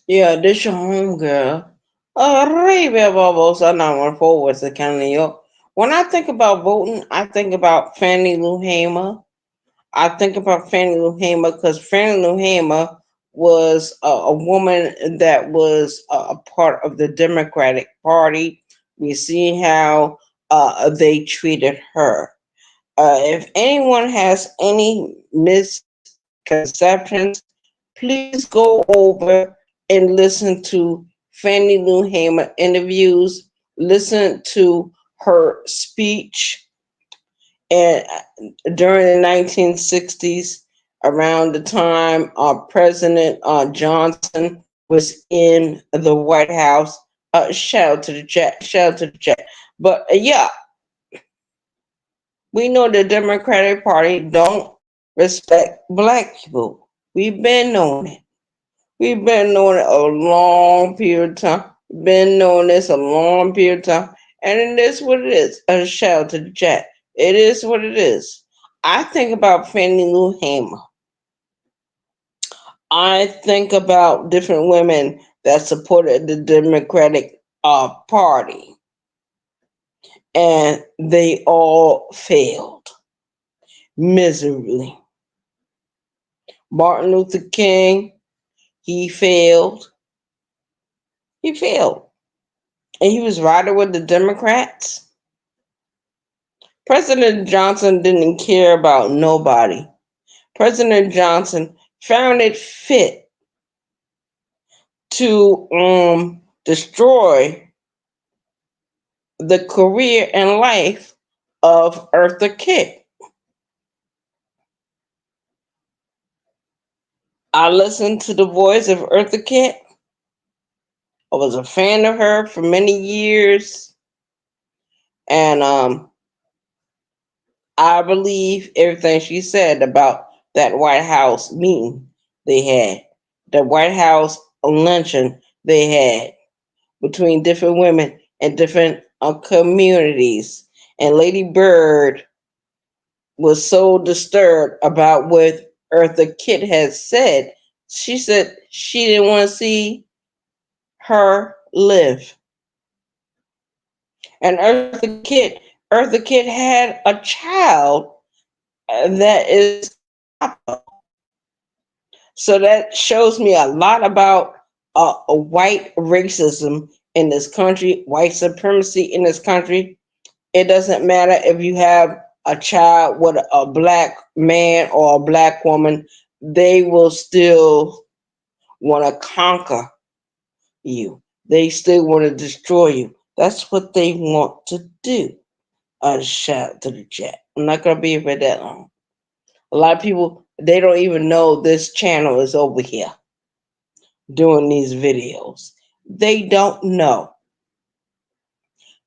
Yeah, this your home girl. Arabia Barbosa, 914 West County, New York. When I think about voting, I think about Fannie Lou Hamer. I think about Fannie Lou Hamer because Fannie Lou Hamer was a woman that was a part of the Democratic Party. We see how they treated her. If anyone has any misconceptions, please go over and listen to Fannie Lou Hamer interviews, listen to her speech and during the 1960s, around the time President Johnson was in the White House. Shout out to the chat, shout out to the chat. But yeah, we know the Democratic Party don't respect black people. We've been knowing it. We've been knowing it a long period of time. Been knowing this a long period of time. And it is what it is. A shout out to the chat. It is what it is. I think about Fannie Lou Hamer. I think about different women that supported the Democratic Party. And they all failed miserably. Martin Luther King, he failed. He failed. And he was riding with the Democrats. President Johnson didn't care about nobody. President Johnson found it fit to destroy the career and life of Eartha Kitt. I listened to the voice of Eartha Kitt. I was a fan of her for many years, and I believe everything she said about that White House meeting they had, the White House luncheon they had between different women and different communities. And Lady Bird was so disturbed about what Eartha Kitt had said. She said she didn't want to see her live. And Eartha Kitt had a child that is Navajo. So that shows me a lot about a white racism in this country, white supremacy in this country. It doesn't matter if you have a child with a black man or a black woman, they will still want to conquer you. They still want to destroy you. That's what they want to do. Shout out to the chat. I'm not going to be here for that long. A lot of people, they don't even know this channel is over here doing these videos. They don't know.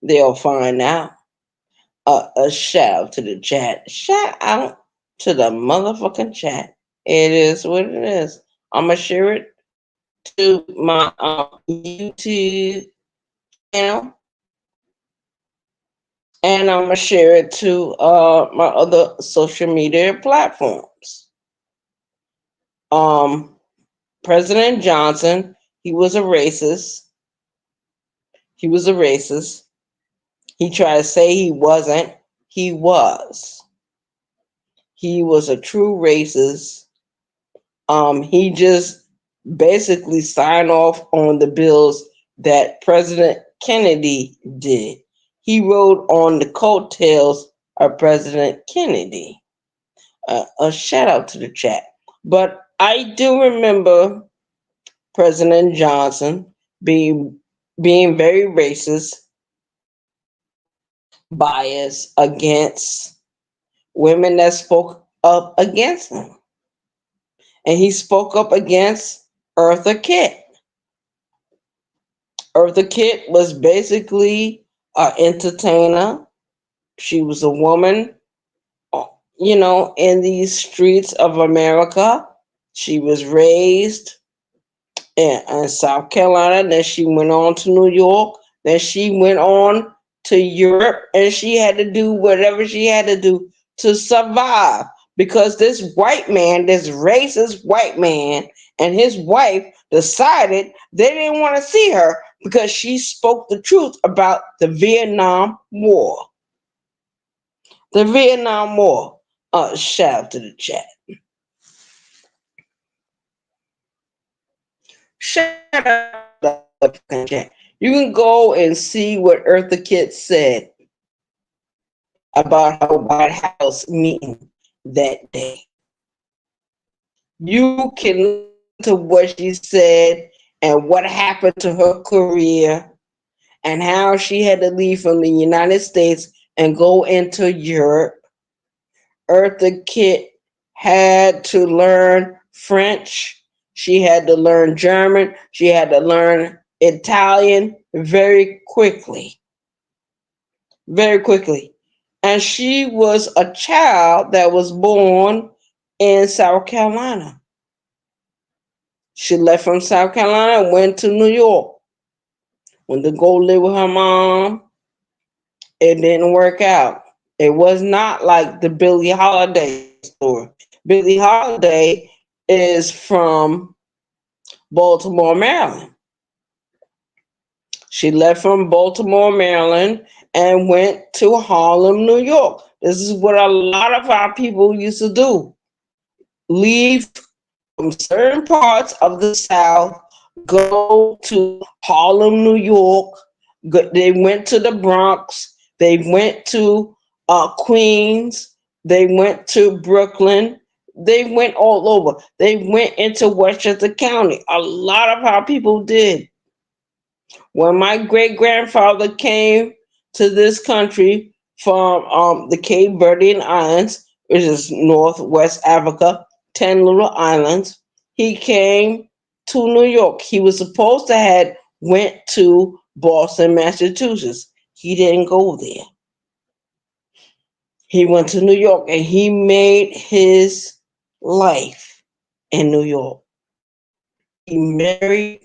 They'll find out. A shout out to the chat. Shout out to the motherfucking chat. It is what it is. I'm gonna share it to my YouTube channel, and I'm gonna share it to my other social media platforms. Um, President Johnson, he was a racist. He was a racist. He tried to say he wasn't. He was. He was a true racist. He just basically signed off on the bills that President Kennedy did. He rode on the coattails of President Kennedy. A shout out to the chat. But I do remember President Johnson being very racist, biased against women that spoke up against him. And he spoke up against Eartha Kitt. Eartha Kitt was basically an entertainer. She was a woman, in these streets of America. She was raised in South Carolina. Then she went on to New York. Then she went on to Europe, and she had to do whatever she had to do to survive because this white man, this racist white man, And his wife decided they didn't want to see her because she spoke the truth about the Vietnam War. The Vietnam War. Shout out to the chat. Shout out to the fucking chat. You can go and see what Eartha Kitt said about her White House meeting that day. You can listen to what she said and what happened to her career and how she had to leave from the United States and go into Europe. Eartha Kitt had to learn French. She had to learn German. She had to learn Italian very quickly. Very quickly. And she was a child that was born in South Carolina. She left from South Carolina and went to New York. Went to go live with her mom. It didn't work out. It was not like the Billie Holiday story. Billie Holiday is from Baltimore, Maryland. She left from Baltimore, Maryland, and went to Harlem, New York. This is what a lot of our people used to do. Leave from certain parts of the South, go to Harlem, New York. They went to the Bronx. They went to Queens. They went to Brooklyn. They went all over. They went into Westchester County. A lot of our people did. When my great grandfather came to this country from the Cape Verdean Islands, which is Northwest Africa, 10 little islands, he came to New York. He was supposed to have went to Boston, Massachusetts. He didn't go there. He went to New York and he made his life in New York. He married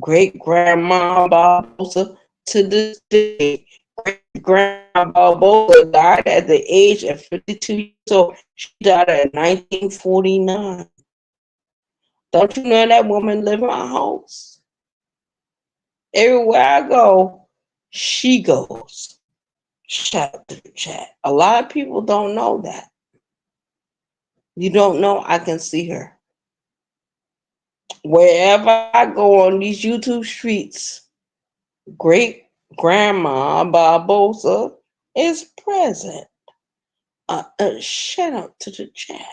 great grandma Barbosa to this day. Great grandma Barbosa died at the age of 52 years old. She died in 1949. Don't you know that woman live in my house? Everywhere I go, she goes. Shout out to the chat. A lot of people don't know that. You don't know I can see her. Wherever I go on these YouTube streets, great grandma Barbosa is present. Shout out to the chat.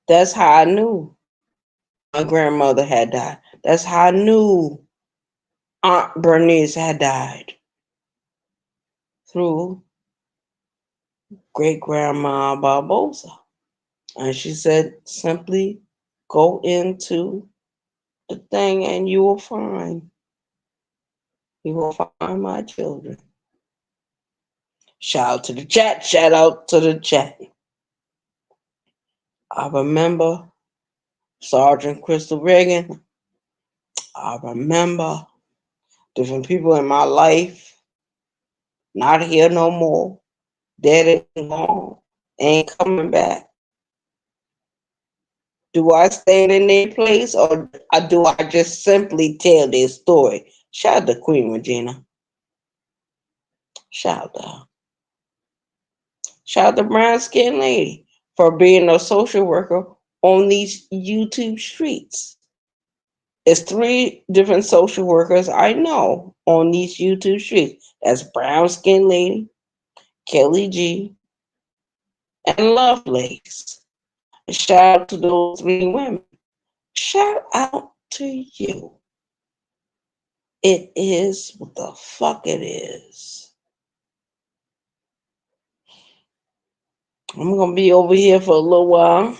That's how I knew my grandmother had died. That's how I knew Aunt Bernice had died. Through great grandma Barbosa. And she said, simply go into the thing and you will find my children. Shout out to the chat. Shout out to the chat. I remember Sgt Crystal Ragin. I remember different people in my life, not here no more, dead and gone, ain't coming back. Do I stand in their place or do I just simply tell their story? Shout out to Queen Regina. Shout out to her. Shout out to Brown Skin Lady for being a social worker on these YouTube streets. It's 3 different social workers I know on these YouTube streets. That's Brown Skin Lady, Kelly G, and Lovelace. Shout out to those 3 women. Shout out to you. It is what the fuck it is. I'm going to be over here for a little while.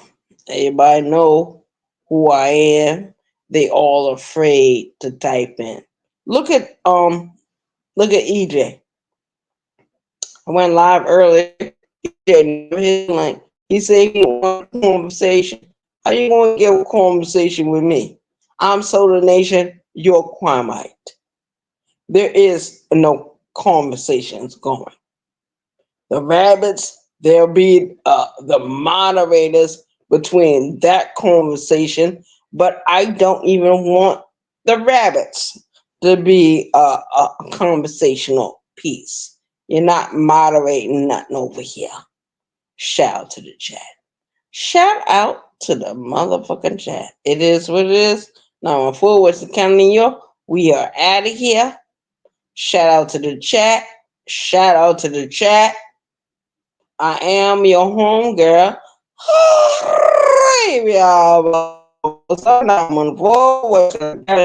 Everybody know who I am. They all afraid to type in. Look at EJ. I went live earlier. EJ, like, he said he want a conversation. How you going to get a conversation with me? I'm Soda Nation, you're Quamite. There is no conversations going. The rabbits, there'll be the moderators between that conversation, but I don't even want the rabbits to be a conversational piece. You're not moderating nothing over here. Shout out to the chat. Shout out to the motherfucking chat. It is what it is. Now, for Western County, New York, we are out of here. Shout out to the chat. Shout out to the chat. I am your home girl.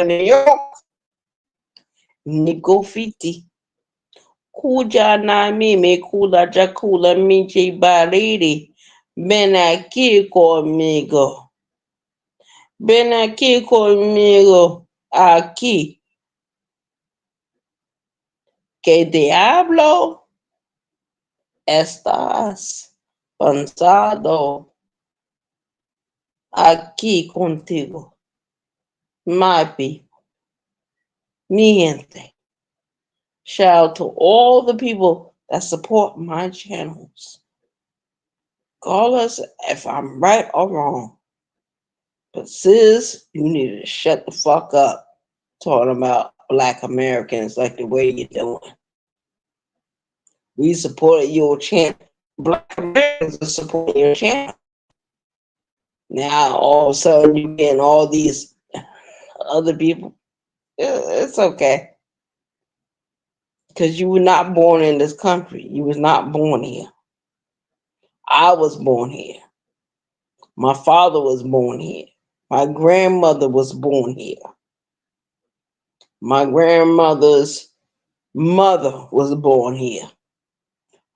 New York. Nico Fiti. Kuja na mimi kula chakula michi baridi. Ven aquí conmigo. Ven aquí conmigo. Aquí. ¿Qué diablo estás pensando aquí contigo? My people. Mi gente. Shout out to all the people that support my channels. Call us if I'm right or wrong. But sis, you need to shut the fuck up talking about black Americans like the way you're doing. We supported your channel. Black Americans are supporting your channel. Now all of a sudden you're getting all these other people. It's okay. Because you were not born in this country. You was not born here. I was born here. My father was born here. My grandmother was born here. My grandmother's mother was born here.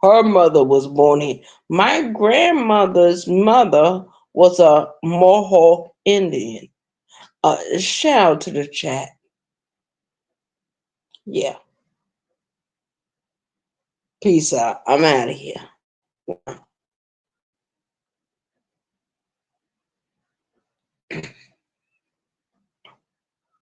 Her mother was born here. My grandmother's mother was a Mohawk Indian. Shout out to the chat. Yeah. Peace out. I'm out of here.